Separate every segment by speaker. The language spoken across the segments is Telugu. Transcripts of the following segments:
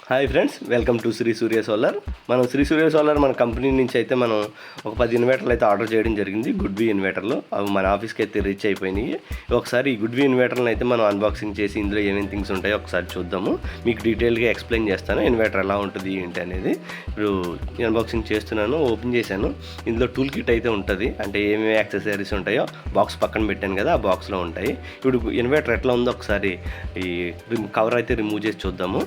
Speaker 1: Hi friends, welcome to Shri Surya solar. Shri Surya solar మన కంపెనీ నుంచి అయితే మనం ఒక 10 ఇన్వర్టర్లు అయితే ఆర్డర్ చేయడం జరిగింది. గుడ్ బి ఇన్వర్టర్లు అవి మన ఆఫీస్కి అయితే రీచ్ అయిపోయినాయి. ఒకసారి ఈ గుడ్ బి ఇన్వర్టర్లను అయితే మనం అన్బాక్సింగ్ చేసి ఇందులో ఏమేమి థింగ్స్ ఉంటాయో ఒకసారి చూద్దాము. మీకు డీటెయిల్గా ఎక్స్ప్లెయిన్ చేస్తాను ఇన్వర్టర్ ఎలా ఉంటుంది ఏంటి అనేది. ఇప్పుడు అన్బాక్సింగ్ చేస్తున్నాను, ఓపెన్ చేశాను. ఇందులో టూల్ కిట్ అయితే ఉంటుంది, అంటే ఏమేమి యాక్సెసరీస్ ఉంటాయో బాక్స్ పక్కన పెట్టాను కదా, ఆ బాక్స్లో ఉంటాయి. ఇప్పుడు ఇన్వర్టర్ ఎట్లా ఉందో ఒకసారి ఈ కవర్ అయితే రిమూవ్ చేసి చూద్దాము.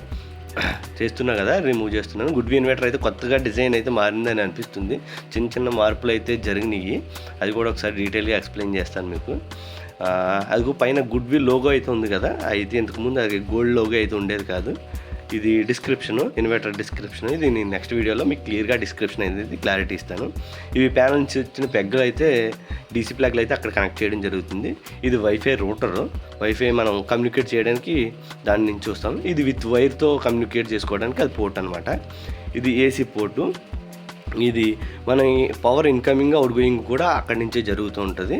Speaker 1: చేస్తున్నా కదా, రిమూవ్ చేస్తున్నాను. గుడ్ బి ఇన్వర్టర్ అయితే కొత్తగా డిజైన్ అయితే మారిందని అనిపిస్తుంది. చిన్న చిన్న మార్పులు అయితే జరిగినాయి, అది కూడా ఒకసారి డీటెయిల్గా ఎక్స్ప్లెయిన్ చేస్తాను మీకు. అది పైన గుడ్ బి లోగో అయితే ఉంది కదా, అయితే ఇంతకుముందు అది గోల్డ్ లోగో అయితే ఉండేది కాదు. ఇది డిస్క్రిప్షను, ఇన్వర్టర్ డిస్క్రిప్షన్. ఇది నేను నెక్స్ట్ వీడియోలో మీకు క్లియర్గా డిస్క్రిప్షన్ అనేది క్లారిటీ ఇస్తాను. ఇవి ప్యానల్ నుంచి వచ్చిన పెగ్గులు అయితే డీసీ ప్లగ్లు అయితే అక్కడ కనెక్ట్ చేయడం జరుగుతుంది. ఇది వైఫై రూటరు, వైఫై మనం కమ్యూనికేట్ చేయడానికి దాని నుంచి చూస్తాం. ఇది విత్ వైర్తో కమ్యూనికేట్ చేసుకోవడానికి అది పోర్ట్ అనమాట. ఇది ఏసీ పోర్టు. ఇది మన పవర్ ఇన్కమింగ్ అవుట్ గోయింగ్ కూడా అక్కడి నుంచే జరుగుతూ ఉంటుంది.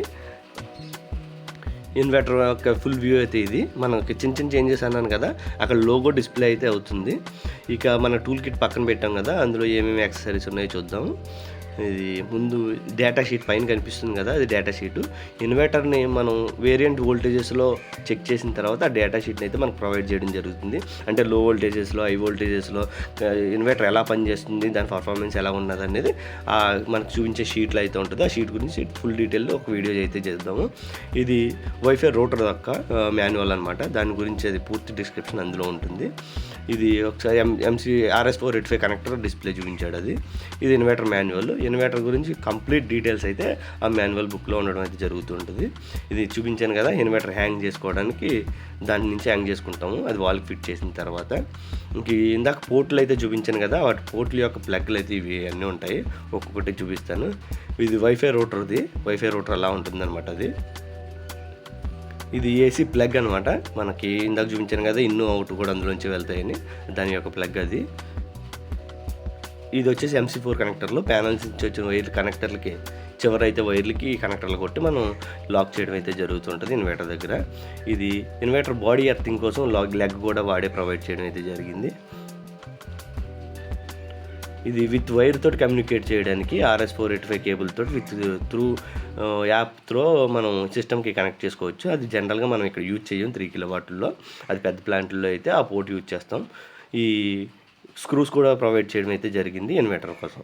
Speaker 1: ఇన్వర్టర్ యొక్క ఫుల్ వ్యూ అయితే ఇది. మనకి చిన్న చిన్న చేంజెస్ అన్నాను కదా, అక్కడ లోగో డిస్ప్లే అయితే అవుతుంది. ఇక మన టూల్ కిట్ పక్కన పెట్టాం కదా, అందులో ఏమేమి యాక్సెసరీస్ ఉన్నాయో చూద్దాం. ఇది ముందు డేటా షీట్ పైన కనిపిస్తుంది కదా, అది డేటా షీటు. ఇన్వర్టర్ని మనం వేరియంట్ వోల్టేజెస్లో చెక్ చేసిన తర్వాత ఆ డేటా షీట్ని అయితే మనకు ప్రొవైడ్ చేయడం జరుగుతుంది. అంటే లో వోల్టేజెస్లో, హై వోల్టేజెస్లో ఇన్వర్టర్ ఎలా పనిచేస్తుంది, దాని పర్ఫార్మెన్స్ ఎలా ఉన్నది అనేది మనకు చూపించే షీట్లో అయితే ఉంటుంది. ఆ షీట్ గురించి ఫుల్ డీటెయిల్లో ఒక వీడియో అయితే చేద్దాము. ఇది వైఫై రూటర్ యొక్క మాన్యువల్ అనమాట, దాని గురించి అది పూర్తి డిస్క్రిప్షన్ అందులో ఉంటుంది. ఇది ఒకసారి RS485 కనెక్టర్ డిస్ప్లే చూపించాడు అది. ఇది ఇన్వర్టర్ మాన్యువల్. ఇన్వర్టర్ గురించి కంప్లీట్ డీటెయిల్స్ అయితే ఆ మాన్యువల్ బుక్లో ఉండడం అయితే జరుగుతుంటుంది. ఇది చూపించాను కదా, ఇన్వర్టర్ హ్యాంగ్ చేసుకోవడానికి దాని నుంచి హ్యాంగ్ చేసుకుంటాము, అది వాల్కి ఫిట్ చేసిన తర్వాత. ఇందాక పోర్ట్లు అయితే చూపించాను కదా, వాటి పోర్ట్ల యొక్క ప్లగ్లు అయితే ఇవి అన్నీ ఉంటాయి. ఒక్కొక్కటి చూపిస్తాను. ఇది వైఫై రూటర్ది, వైఫై రూటర్ అలా ఉంటుందన్నమాట. అది ఇది ఏసీ ప్లగ్ అనమాట. మనకి ఇందాక చూపించాను కదా, ఇన్ను అవుట్ కూడా అందులోంచి వెళ్తాయని, దాని యొక్క ప్లగ్ అది. ఇది వచ్చేసి MC4 కనెక్టర్లు. ప్యానల్స్ నుంచి వచ్చిన వైర్లు కనెక్టర్లకి చివరైతే వైర్లకి కనెక్టర్లు కొట్టి మనం లాక్ చేయడం అయితే జరుగుతుంటుంది ఇన్వర్టర్ దగ్గర. ఇది ఇన్వర్టర్ బాడీ ఎర్తింగ్ కోసం లెగ్ కూడా ప్రొవైడ్ చేయడం అయితే జరిగింది. ఇది విత్ వైర్ తోటి కమ్యూనికేట్ చేయడానికి RS485 కేబుల్ తోటి త్రూ యాప్ త్రో మనం సిస్టమ్కి కనెక్ట్ చేసుకోవచ్చు. అది జనరల్గా మనం ఇక్కడ యూజ్ చేయం 3 కిలోవాట్లో. అది పెద్ద ప్లాంట్లో అయితే ఆ పోర్ట్ యూజ్ చేస్తాం. ఈ స్క్రూస్ కూడా ప్రొవైడ్ చేయడం అయితే జరిగింది ఇన్వర్టర్ కోసం.